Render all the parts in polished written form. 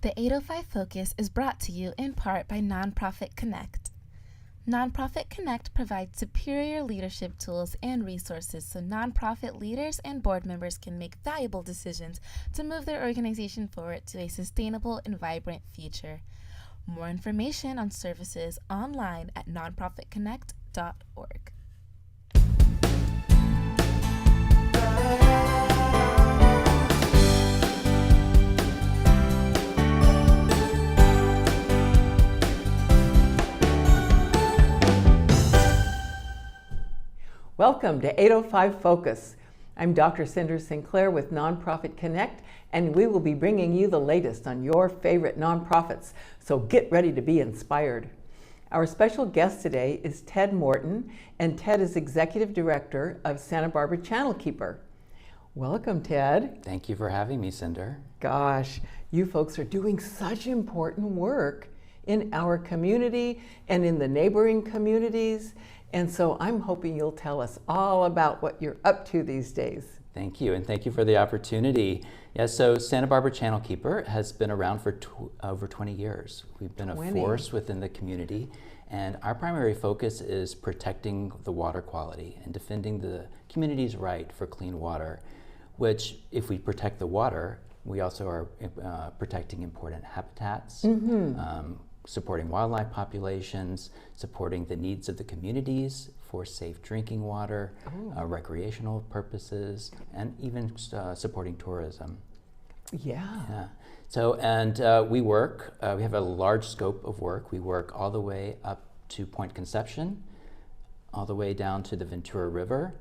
The 805 Focus is brought to you in part by Nonprofit Connect. Nonprofit Connect provides superior leadership tools and resources so nonprofit leaders and board members can make valuable decisions to move their organization forward to a sustainable and vibrant future. More information on services online at nonprofitconnect.org. Welcome to 805 Focus. I'm Dr. Cynder Sinclair with Nonprofit Connect, and we will be bringing you the latest on your favorite nonprofits, so get ready to be inspired. Our special guest today is Ted Morton, and Ted is Executive Director of Santa Barbara Channelkeeper. Welcome, Ted. Thank you for having me, Cynder. Gosh, you folks are doing such important work in our community and in the neighboring communities. And so I'm hoping you'll tell us all about what you're up to these days. Thank you, and thank you for the opportunity. Yeah, so Santa Barbara Channelkeeper has been around for over 20 years. We've been a force within the community, and our primary focus is protecting the water quality and defending the community's right for clean water, which, if we protect the water, we also are protecting important habitats, supporting wildlife populations, supporting the needs of the communities for safe drinking water, recreational purposes, and even supporting tourism. Yeah. So, and we work, we have a large scope of work. We work all the way up to Point Conception, all the way down to the Ventura River,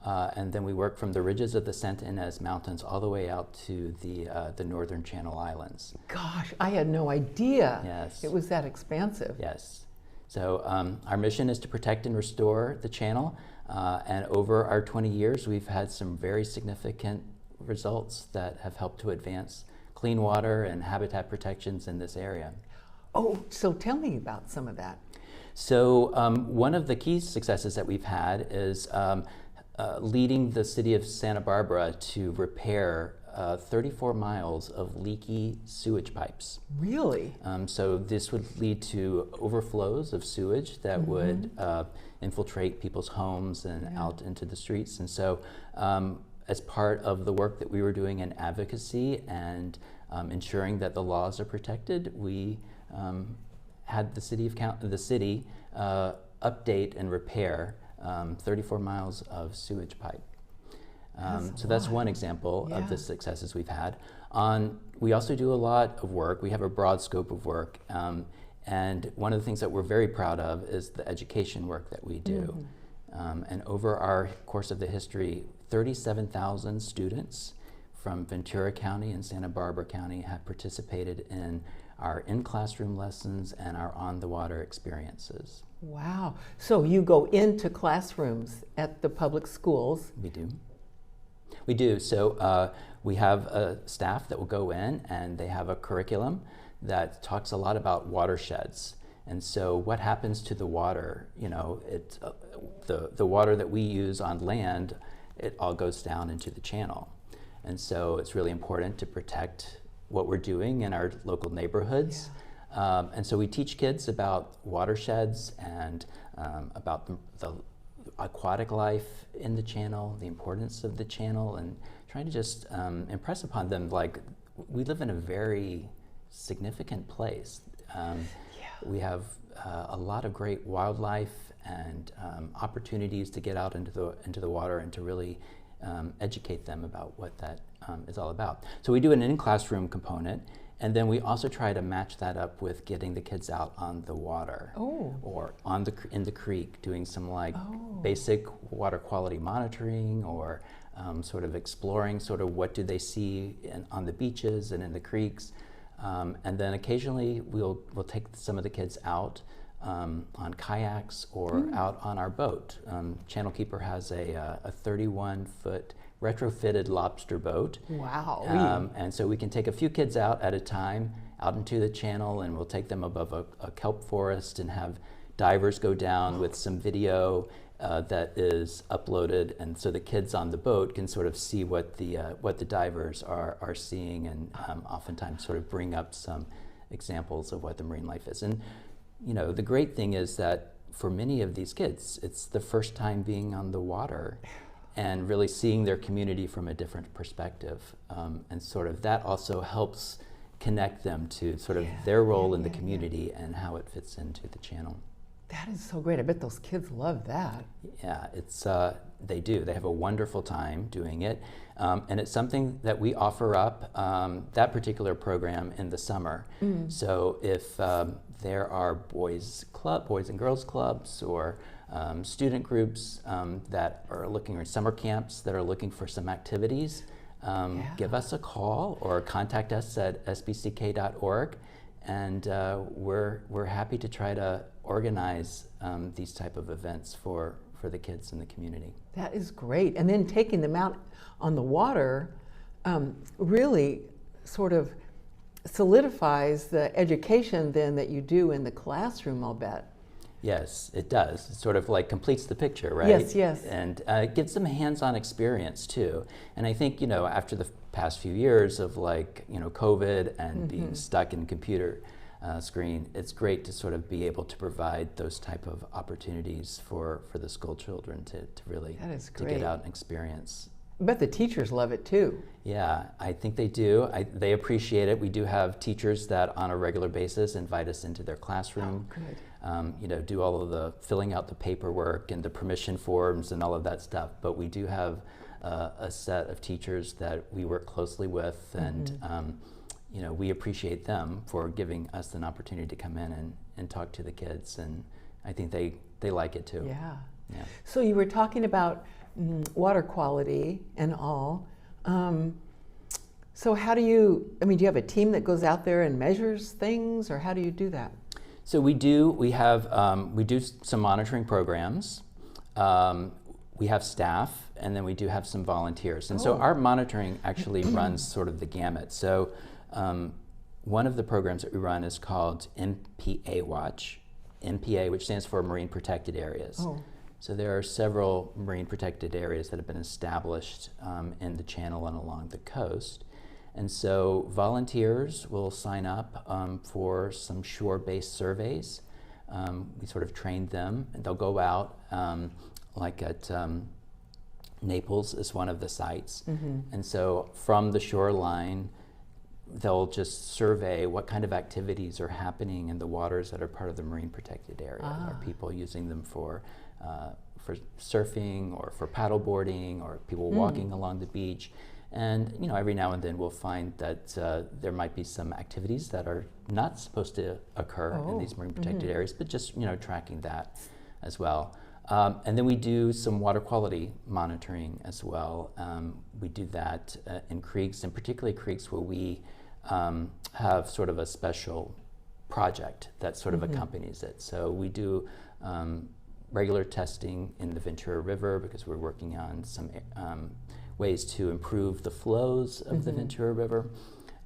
and then we work from the ridges of the Santa Ynez Mountains all the way out to the northern Channel Islands. Gosh, I had no idea. Yes. It was that expansive. Yes. So our mission is to protect and restore the channel, and over our 20 years we've had some very significant results that have helped to advance clean water and habitat protections in this area. Oh, so tell me about some of that. So one of the key successes that we've had is leading the city of Santa Barbara to repair 34 miles of leaky sewage pipes. Really? So this would lead to overflows of sewage that would infiltrate people's homes and out into the streets. And so as part of the work that we were doing in advocacy and ensuring that the laws are protected, we had the city update and repair 34 miles of sewage pipe. So that's one example of the successes we've had. We also do a lot of work. We have a broad scope of work. And one of the things that we're very proud of is the education work that we do. And over our course of the history, 37,000 students from Ventura County and Santa Barbara County have participated in our in-classroom lessons and our on-the-water experiences. Wow. So you go into classrooms at the public schools? We do. We do. So we have a staff that will go in, and they have a curriculum that talks a lot about watersheds. And so what happens to the water, you know, the water that we use on land, it all goes down into the channel. And so it's really important to protect what we're doing in our local neighborhoods. And so we teach kids about watersheds and about the aquatic life in the channel, the importance of the channel, and trying to just impress upon them, like, we live in a very significant place. We have a lot of great wildlife and opportunities to get out into the water and to really educate them about what that is all about. So we do an in-classroom component, and then we also try to match that up with getting the kids out on the water or in the creek, doing some basic water quality monitoring, or sort of exploring sort of what do they see on the beaches and in the creeks. And then occasionally we'll take some of the kids out on kayaks or out on our boat. Channelkeeper has a 31-foot retrofitted lobster boat. Wow. And so we can take a few kids out at a time out into the channel, and we'll take them above a kelp forest and have divers go down with some video that is uploaded, and so the kids on the boat can sort of see what the divers are seeing, and oftentimes sort of bring up some examples of what the marine life is. And the great thing is that for many of these kids, it's the first time being on the water and really seeing their community from a different perspective. And sort of that also helps connect them to sort of their role in the community and how it fits into the channel. That is so great. I bet those kids love that. Yeah, they do. They have a wonderful time doing it. And it's something that we offer up, that particular program, in the summer. So if there are boys and girls clubs, or student groups that are looking, or summer camps that are looking for some activities, give us a call or contact us at sbck.org, and we're happy to try to organize these type of events for the kids in the community. That is great. And then taking them out on the water really sort of solidifies the education then that you do in the classroom, I'll bet. Yes, it does. It sort of like completes the picture, right? Yes, yes. And it gives them hands-on experience too. And I think, after the past few years of COVID and being stuck in computer screen, it's great to sort of be able to provide those type of opportunities for the school children to really to get out and experience. I bet the teachers love it too. Yeah, I think they do. They appreciate it. We do have teachers that on a regular basis invite us into their classroom. Oh, good. Do all of the filling out the paperwork and the permission forms and all of that stuff. But we do have a set of teachers that we work closely with, and we appreciate them for giving us an opportunity to come in and talk to the kids, and I think they like it too. Yeah. Yeah. So you were talking about water quality and all. So how do you have a team that goes out there and measures things, or how do you do that? So we do some monitoring programs. We have staff, and then we do have some volunteers. And so our monitoring actually runs sort of the gamut. So one of the programs that we run is called MPA Watch, MPA, which stands for Marine Protected Areas. Oh. So there are several marine protected areas that have been established in the channel and along the coast. And so volunteers will sign up for some shore-based surveys. We sort of train them, and they'll go out, like at Naples is one of the sites. And so from the shoreline, they'll just survey what kind of activities are happening in the waters that are part of the marine protected area. Are people using them for surfing, or for paddle boarding, or people walking along the beach? And every now and then we'll find that there might be some activities that are not supposed to occur in these marine protected areas, but just tracking that as well. And then we do some water quality monitoring as well. We do that in creeks, and particularly creeks where we have sort of a special project that sort of accompanies it. So we do regular testing in the Ventura River, because we're working on some ways to improve the flows of the Ventura River.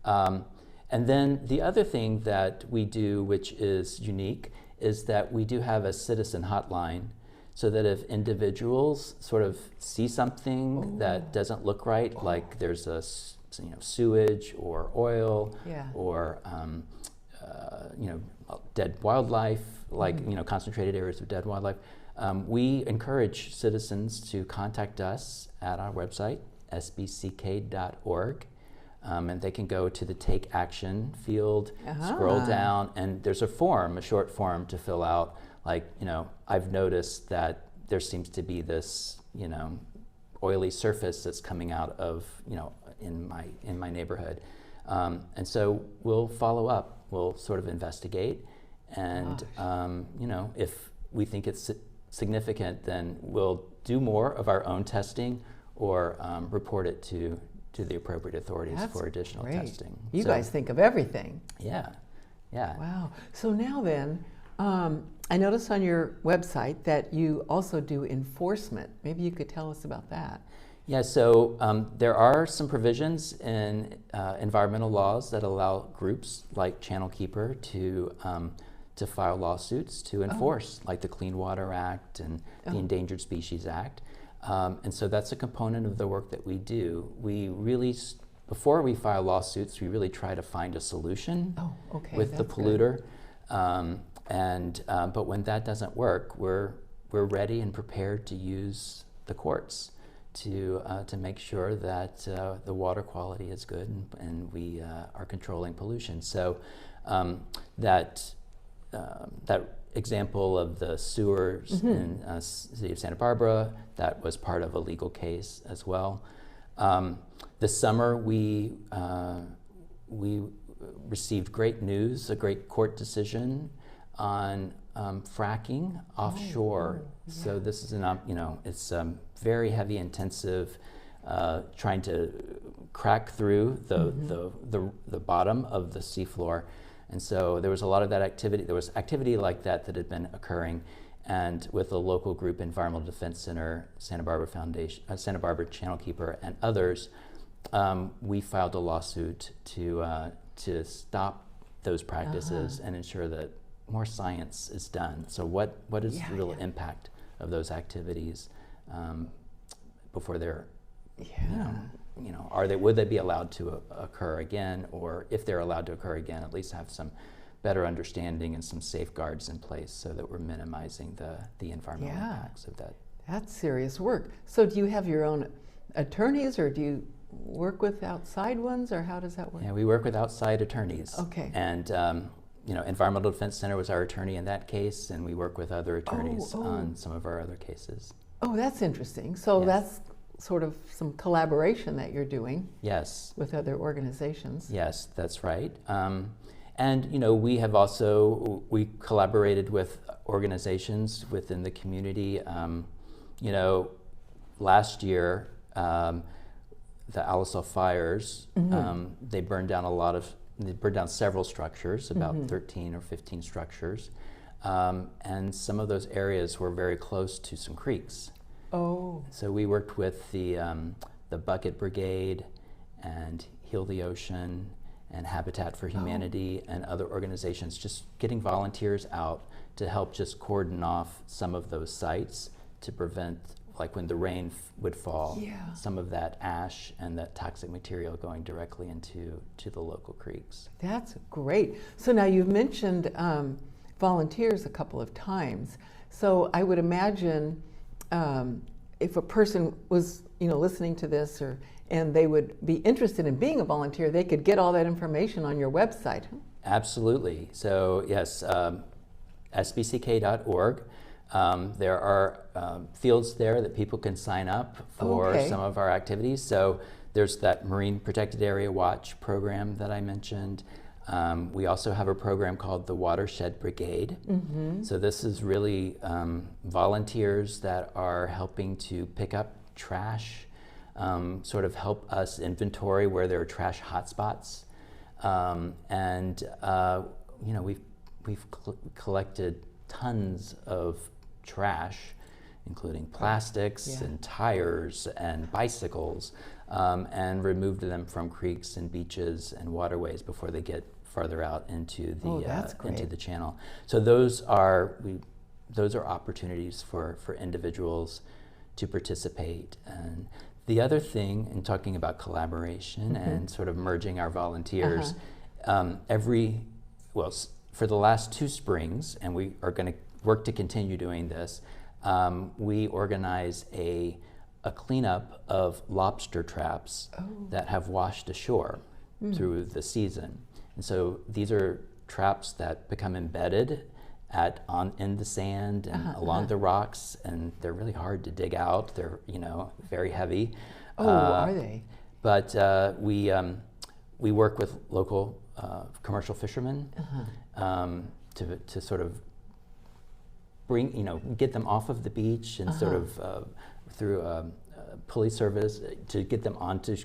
And then the other thing that we do, which is unique, is that we do have a citizen hotline, so that if individuals sort of see something that doesn't look right, like there's a sewage or oil, or dead wildlife, like concentrated areas of dead wildlife, we encourage citizens to contact us at our website, sbck.org, and they can go to the Take Action field, scroll down, and there's a short form to fill out. Like, I've noticed that there seems to be this, oily surface that's coming out of, in my neighborhood. And so we'll follow up, we'll sort of investigate, and, if we think it's significant, then we'll do more of our own testing, or report it to the appropriate authorities for additional testing. You guys think of everything. Yeah. Wow. So now then, I noticed on your website that you also do enforcement. Maybe you could tell us about that. Yeah, so there are some provisions in environmental laws that allow groups like Channelkeeper to to file lawsuits to enforce, like the Clean Water Act and the Endangered Species Act. And so that's a component of the work that we do. We really, before we file lawsuits, we really try to find a solution with the polluter. But when that doesn't work, we're ready and prepared to use the courts to make sure that the water quality is good and we are controlling pollution. So that example of the sewers in the city of Santa Barbara, that was part of a legal case as well. This summer we received great news, a great court decision on fracking offshore. So this is it's very heavy intensive, trying to crack through the bottom of the seafloor. And so there was a lot of that activity. There was activity like that had been occurring, and with the local group, Environmental Defense Center, Santa Barbara Foundation, Santa Barbara Channelkeeper, and others, we filed a lawsuit to stop those practices and ensure that more science is done. So what is the real impact of those activities before they're, would they be allowed to occur again, or if they're allowed to occur again, at least have some better understanding and some safeguards in place so that we're minimizing the environmental impacts of that. That's serious work. So do you have your own attorneys, or do you work with outside ones, or how does that work? Yeah, we work with outside attorneys. Okay. And Environmental Defense Center was our attorney in that case, and we work with other attorneys on some of our other cases. Oh, that's interesting. So that's sort of some collaboration that you're doing. Yes. With other organizations. Yes, that's right. And we have we collaborated with organizations within the community. Last year, the Alisal fires, they burned down several structures, about 13 or 15 structures. And some of those areas were very close to some creeks. Oh. So we worked with the Bucket Brigade and Heal the Ocean and Habitat for Humanity and other organizations, just getting volunteers out to help just cordon off some of those sites to prevent, like when the rain would fall, some of that ash and that toxic material going directly into the local creeks. That's great. So now you've mentioned volunteers a couple of times. So I would imagine if a person was listening to this and they would be interested in being a volunteer, they could get all that information on your website. Absolutely. So yes, sbck.org. There are fields there that people can sign up for some of our activities. So there's that Marine Protected Area Watch program that I mentioned. We also have a program called the Watershed Brigade. So this is really volunteers that are helping to pick up trash, sort of help us inventory where there are trash hotspots. We've collected tons of trash, including plastics and tires and bicycles, and removed them from creeks and beaches and waterways before they get farther out into the channel. So those are opportunities for individuals to participate. And the other thing, in talking about collaboration and sort of merging our volunteers, for the last 2 springs, and we are going to work to continue doing this, we organize a cleanup of lobster traps that have washed ashore through the season. And so these are traps that become embedded in the sand and along the rocks, and they're really hard to dig out. They're very heavy. Are they? But we work with local commercial fishermen to sort of get them off of the beach and sort of through pulley service to get them onto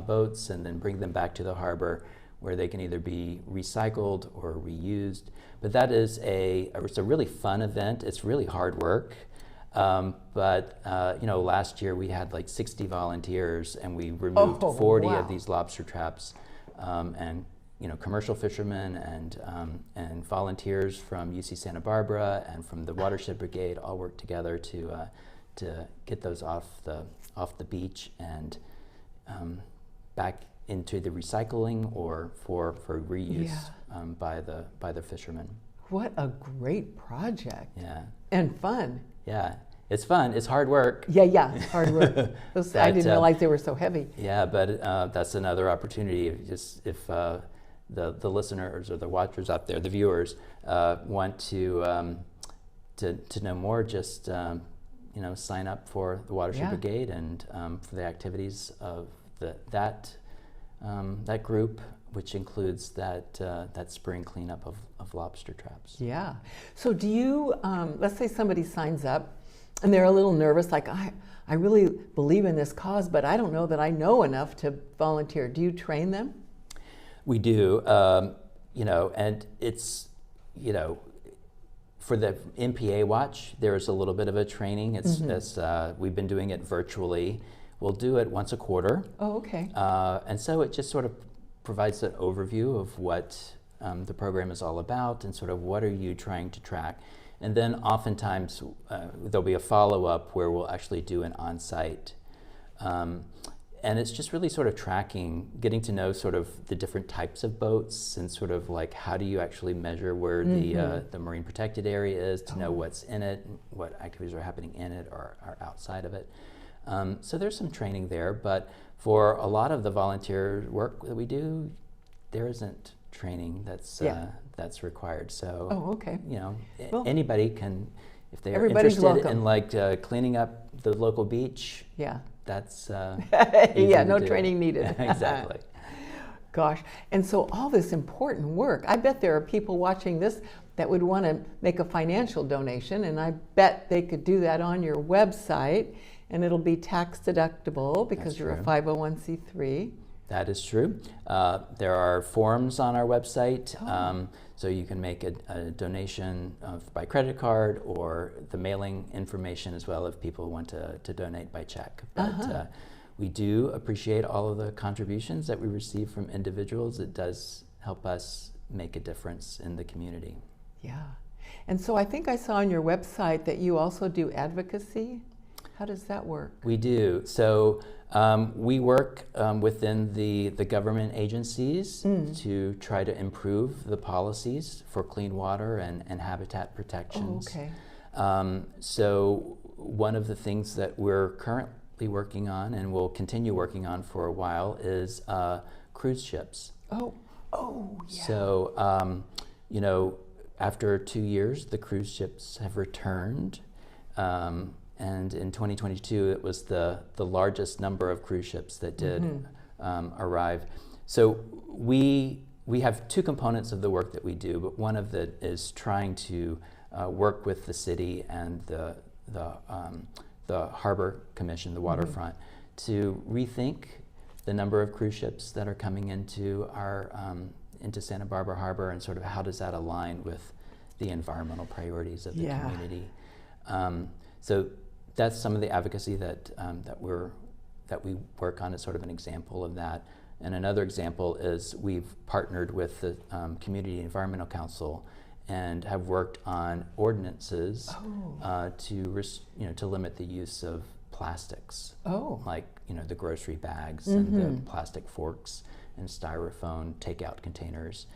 boats and then bring them back to the harbor where they can either be recycled or reused. But that is it's a really fun event. It's really hard work. But last year we had like 60 volunteers and we removed 40 of these lobster traps and commercial fishermen and volunteers from UC Santa Barbara and from the Watershed Brigade all work together to get those off the beach and back into the recycling or for reuse by the fishermen. What a great project. Yeah. And fun. Yeah. It's fun. It's hard work. Yeah, it's hard work. I didn't realize they were so heavy. Yeah, but that's another opportunity. If the listeners or the watchers out there, the viewers, want to know more, just sign up for the Watershed Brigade and for the activities of that group, which includes that spring cleanup of lobster traps. Yeah. So do you, let's say somebody signs up and they're a little nervous, like, I really believe in this cause, but I don't know that I know enough to volunteer. Do you train them? We do, and it's, for the MPA Watch, there's a little bit of a training. It's we've been doing it virtually. We'll do it once a quarter. Oh, okay. And so it just sort of provides an overview of what the program is all about and sort of what are you trying to track. And then oftentimes there'll be a follow-up where we'll actually do an on-site. And it's just really sort of tracking, getting to know sort of the different types of boats and sort of like how do you actually measure where the marine protected area is to know what's in it, what activities are happening in it or are outside of it. So there's some training there, but for a lot of the volunteer work that we do, there isn't training that's required. So, Well, anybody can, if they're everybody's interested welcome. in like cleaning up the local beach, that's no training needed. Exactly. Gosh, and so all this important work, I bet there are people watching this that would want to make a financial donation, and I bet they could do that on your website, and it'll be tax deductible because you're a 501c3. That is true. There are forms on our website, so you can make a donation by credit card or the mailing information as well if people want to donate by check. But we do appreciate all of the contributions that we receive from individuals. It does help us make a difference in the community. Yeah. And so I think I saw on your website that you also do advocacy. How does that work? We do. So we work within the government agencies to try to improve the policies for clean water and habitat protections. Oh, okay. So one of the things that we're currently working on and will continue working on for a while is cruise ships. Oh, yeah. So, after 2 years, the cruise ships have returned. And in 2022, it was the largest number of cruise ships that did arrive. So we have two components of the work that we do, but one of it is trying to work with the city and the Harbor Commission, the waterfront, to rethink the number of cruise ships that are coming into our into Santa Barbara Harbor, and sort of how does that align with the environmental priorities of the community. So that's some of the advocacy that we work on as sort of an example of that. And another example is we've partnered with the Community Environmental Council and have worked on ordinances to limit the use of plastics, like the grocery bags and the plastic forks and styrofoam takeout containers.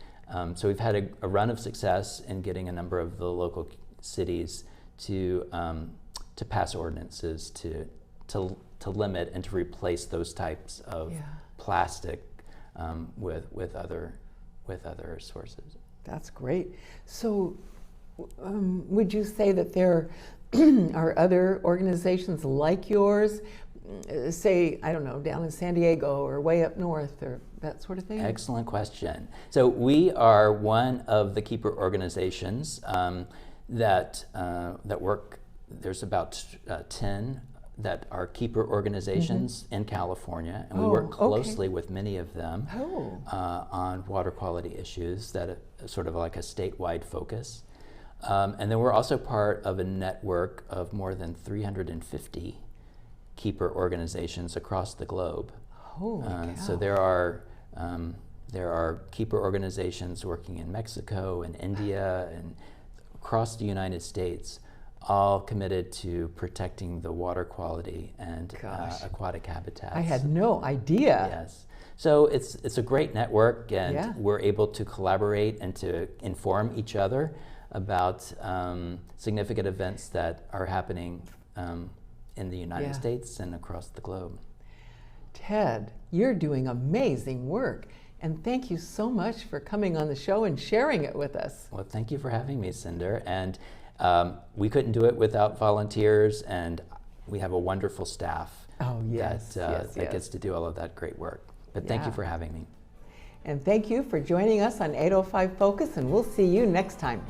So we've had a run of success in getting a number of the local cities to pass ordinances to limit and to replace those types of plastic with other sources. That's great. So would you say that there are other organizations like yours, say, I don't know, down in San Diego or way up north or that sort of thing? Excellent question. So we are one of the keeper organizations that work. There's about 10 that are keeper organizations in California, and we work closely with many of them on water quality issues that are sort of like a statewide focus. And then we're also part of a network of more than 350 keeper organizations across the globe. Holy cow. So there are There are keeper organizations working in Mexico and India and across the United States, all committed to protecting the water quality and aquatic habitats. I had no idea. Yes. So it's a great network, and Yeah. we're able to collaborate and to inform each other about significant events that are happening in the United Yeah. States and across the globe. Ted, you're doing amazing work, and thank you so much for coming on the show and sharing it with us. Well, thank you for having me, Cynder. And we couldn't do it without volunteers, and we have a wonderful staff Oh, yes, that yes. gets to do all of that great work. But thank you Yeah. for having me. And thank you for joining us on 805 Focus, and we'll see you next time.